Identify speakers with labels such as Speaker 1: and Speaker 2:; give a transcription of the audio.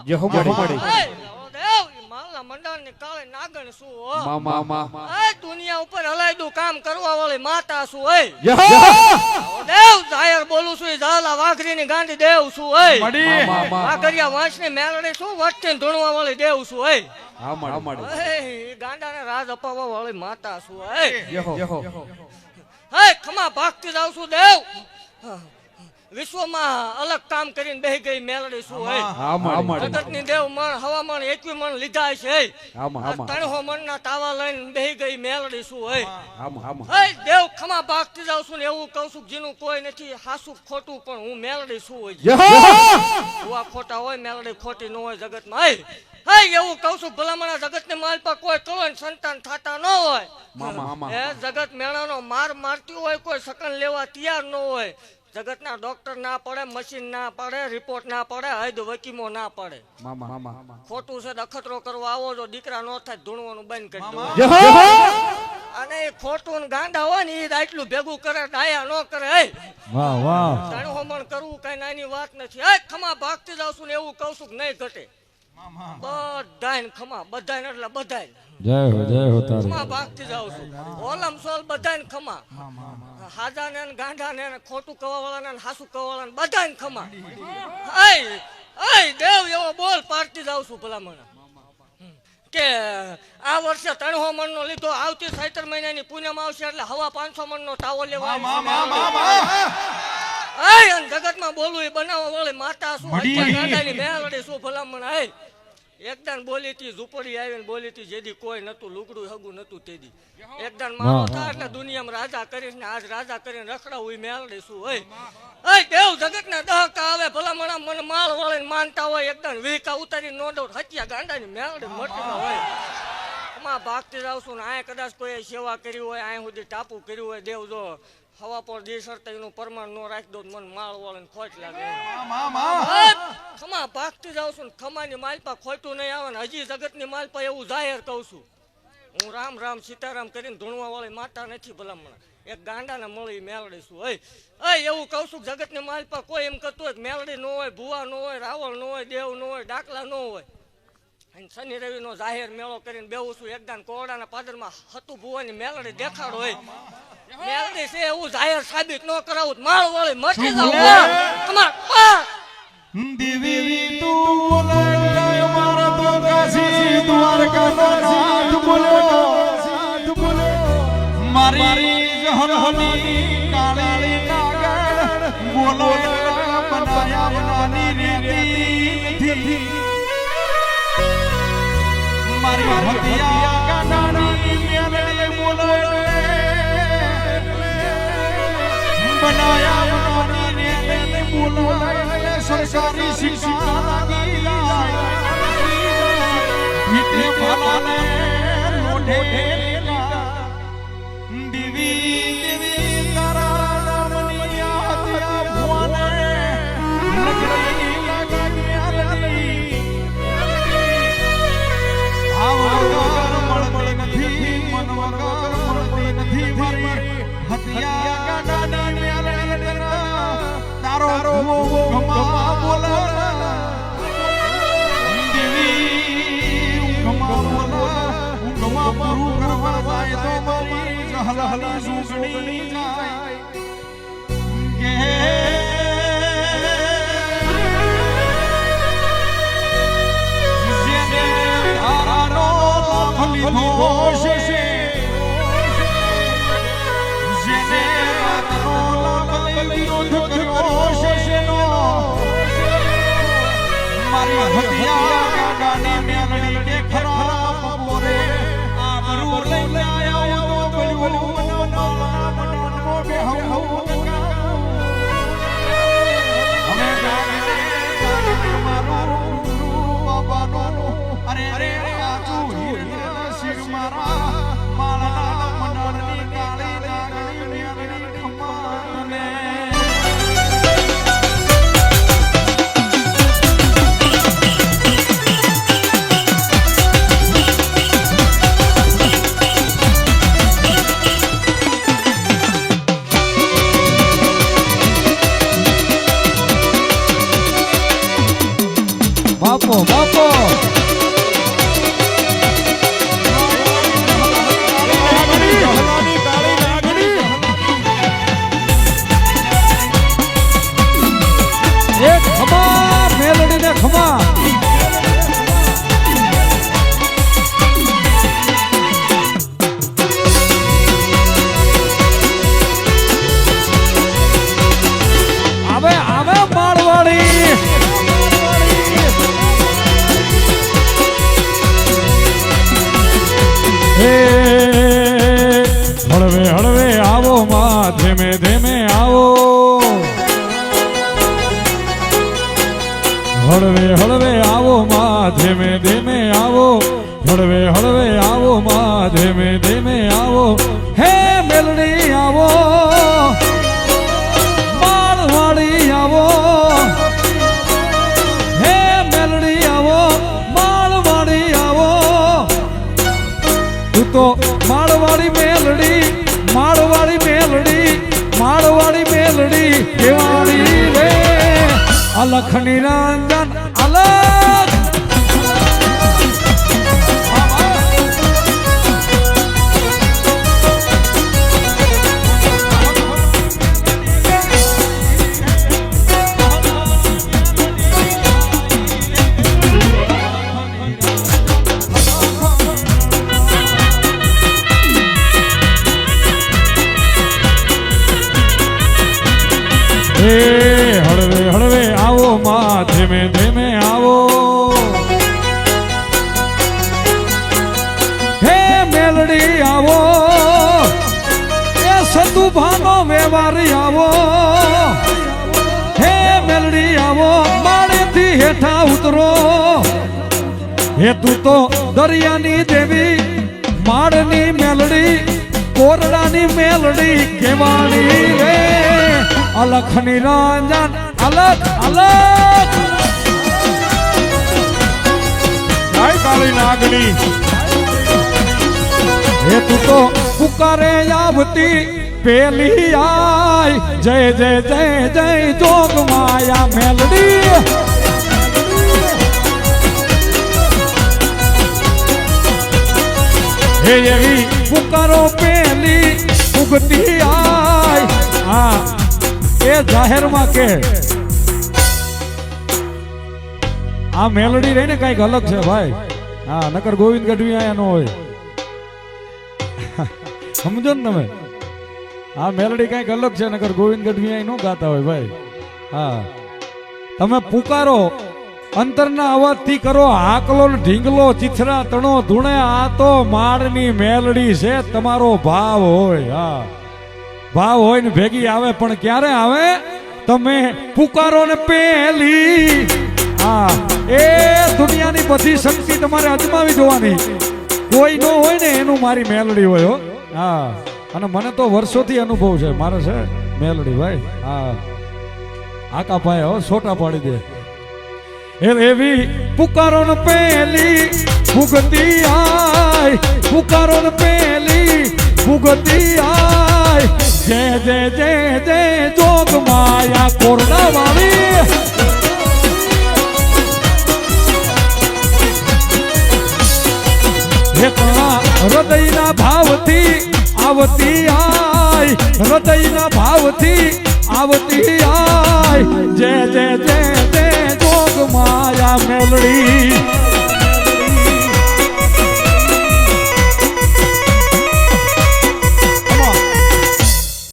Speaker 1: જે હો મડી
Speaker 2: માલના મંડળ ની કાળે નાગણ શું હો
Speaker 1: મામા
Speaker 2: દુનિયા ઉપર હલાયદું કામ કરવા વાળી માતા શું હે દેવ જાહેર બોલું છું ઝાલા વાઘરી ની ગાંડી દેવ શું હે વાઘરિયા વંશ ની મેલડી શું વટતી ધૂણવા વાળી દેવ શું હે ગાંડા ને રાજ અપાવવા વાળી માતા શું હે ખમા ભાગતી જાવ છું દેવ વિશ્વમાં અલગ કામ કરીને બેહી ગઈ મેલડી શું હે જગતની દેવ મણ હવામણ 21 મણ લીધા છે 300 મણના તાવા લઈને બેહી ગઈ મેલડી શું હે દેવ ખમા ભાગતી જાવ છું ને એવું કહું છું જેનું કોઈ નથી હાસું ખોટું પણ હું મેલડી શું હોય ભુવા ખોટા હોય મેલડી ખોટી ન હોય જગતમાં હે એવું કહું છું ભલામણા જગતની માલપા કોઈ કળણ સંતાન થતા ન હોય એ જગત મેળાનો માર મારતી હોય કોઈ સકન લેવા તૈયાર ન હોય જગતના ડોક્ટર ના પડે મશીન ના પડે રિપોર્ટ ના પડે હૈદ વકીમો ના પડે ખોટું છે અખતરો કરવા આવો જો દીકરા નો થાય ધૂણવાનું બંધ કરી દો અને ખોટું ને ગાંડા હોય ને એ આટલું ભેગું કરે ડાયા નો કરે તણહોમણ કરવું કઈ નાની વાત નથી ખમા ભાગતી જાવ છું ને એવું કહું છું કે નહીં ઘટે બધાય ખમા બધાય એટલે બધાય ખમા ભાગતી જાવ છું ઓલમ સોલ બધાય ખમા હાજા ને ગાંડા ને ખોટું કવાવાળા ને હાસુ કવાવાળા બધાય ખમા દેવ એવો બોલ પાડતી જાવ છું ભલામણા કે આ વર્ષે 300 મણ નો લીધો આવતી 7 મહિનાની પૂનમ આવશે એટલે હવા 500 મણ નો તાવો લેવા જગત માં બોલવું એ બનાવવા વાળી માતા શું ગાંડાની મેલડી શું ભલામણ એકદાન બોલી હતી ઝૂંપડી આવીને બોલી હતી જેદી કોઈ નતું લુગડું હગું નતું તેદી એકદાન મારો થાય એટલે દુનિયામાં રાજા કરીશ ને આજ રાજા કરીને રખડાવું મેલડી શું હોય દેવ જગત ના દહકા આવે ભલામણા મને માળ વાળીને માનતા હોય એકદાન વીકા ઉતારી નો દઉં હત્યા ગાંડાની મેલડી મોટી હોય એમાં ભાગતી જાવ છું ને આ કદાચ કોઈ સેવા કરી હોય આ સુધી ટાપુ કર્યું હોય દેવ જો હવા પર દી સરતા એનું પ્રમાણ નો રાખી દો મને માળ વાળીને ખોટ લાગે ખમા ભાગતી જાવ છું ને ખમાની માલપા ખોટું નહીં આવે ને હજી જગતની માલપા એવું જાહેર કહું છું હું રામ રામ સીતારામ કરીને ધૂણવા વાળી માતા નથી ભલામણા એક ગાંડાને મળી મેલડી શું એવું કહું છું જગતની માલપા કોઈ એમ કરતું હોય મેલડી ન હોય ભુવા ન હોય રાવળ ન હોય દેવ ન હોય ડાકલા ન હોય શનિ રવિ નો જાહેર મેળો કરીને બેવું છું એકદાન કોરડાના પાદરમાં હતું ભુવાની મેલડી દેખાડો હોય મેલડી છે એવું જાહેર સાબિત ન કરાવું માળ વાળી મટી જાવ
Speaker 3: દેવી તું બોલે મારા તો કાશી દ્વારકા નાથ બોલે મારી જહરની કાળી નાગણ બોલો બનાયા બનાની રેતી મારી હતિયા ગાડાની મેલડી બોલો બનાયા બનાની રેતી બોલો સરકારી શિક્ષા લાગી હિતે ભલાને લોઢે દેવી દેવી તારા નામની આત્યા ભુવાને લગડી લાગી આલની આવગર મળતી નથી મન વગર મળતી નથી મારી હતિયા ગાડાની મેલડી તારો ગમા બોલા દેવી ગમા બોલા ગમા પૂરું કરવા જાય તો મારી જહલહલી સુગણી જાય કે જેને તારો લીધો છે જેને તારો લીધો મારી હતિયા ગાડાની મેલડી કે ખરા બપોરે આબરૂ લઈને આયા તો ગળ્યું બનાવવાનો બેહવું અમે ગાને મારું બાબાનો અરે આજુ હીરના શિર મારા માળના મંડળની કાળી નાગણી મેલડી ખમાને
Speaker 1: ધીમે ધીમે આવો હળવે હળવે આવો માં ધીમે ધીમે આવો હળવે હળવે આવો માં ધીમે ધીમે આવો હે મેલડી આવો માળવાડી આવો હે મેલડી આવો માળવાડી આવો તું તો માળવાડી મેલડી કેવાડી રે અલખ નિરંજન અલખ હળવે હળવે આવો માં ધીમે ધીમે આવો હે મેલડી આવો એ સતુભાનો વ્યવહારી આવો હે મેલડી આવો માળેથી હેઠા ઉતરો હે તું તો દરિયાની દેવી માળની મેલડી કોરડાની મેલડી કેવાણી રે અલખ નિરંજન અલખ અલખ આય કાળી નાગણી હે તું તો પુકારે આવતી પેલી આય જય જય જય જય જોગ માયા મેલડી હે એવી પુકારો પેલી ઉગતી આય હા એ જાહેરમાં કે આ મેલોડી રહીને કઈક અલગ છે ભાઈ હા નકર ગોવિંદ ગઢવી આયા ન હોય સમજો ને તમે આ મેલોડી કઈક અલગ છે નકર ગોવિંદ ગઢવી આય ન ગાતા હોય ભાઈ હા તમે પુકારો અંતરના અવાજથી કરો હાકલો ઢીંગલો ચીથરા તણો ધૂણે આ તો માળની મેલડી છે તમારો ભાવ હોય હા ભાવ હોય ને ભેગી આવે પણ ક્યારે આવે તમે પુકારો ને પેલી હા એ દુનિયાની બધી શક્તિ તમારે અજમાવી જોવાની કોઈ નો હોય ને એનું મારી મેલડી હોય હો હા અને મને તો વર્ષોથી અનુભવ છે મારે છે મેલડી ભાઈ હા આકા પાય હો છોટા પાડી દે એવી પુકારો ને પેલી ભૂગતી આય પુકારો ને પેલી ભૂગતી આય જય જય જય જય જોગ માયા કોરડા વાળી હૃદયના ભાવથી આવતી આય હૃદયના ભાવથી આવતી આય જય જય જય જય જોગ માયા મેલડી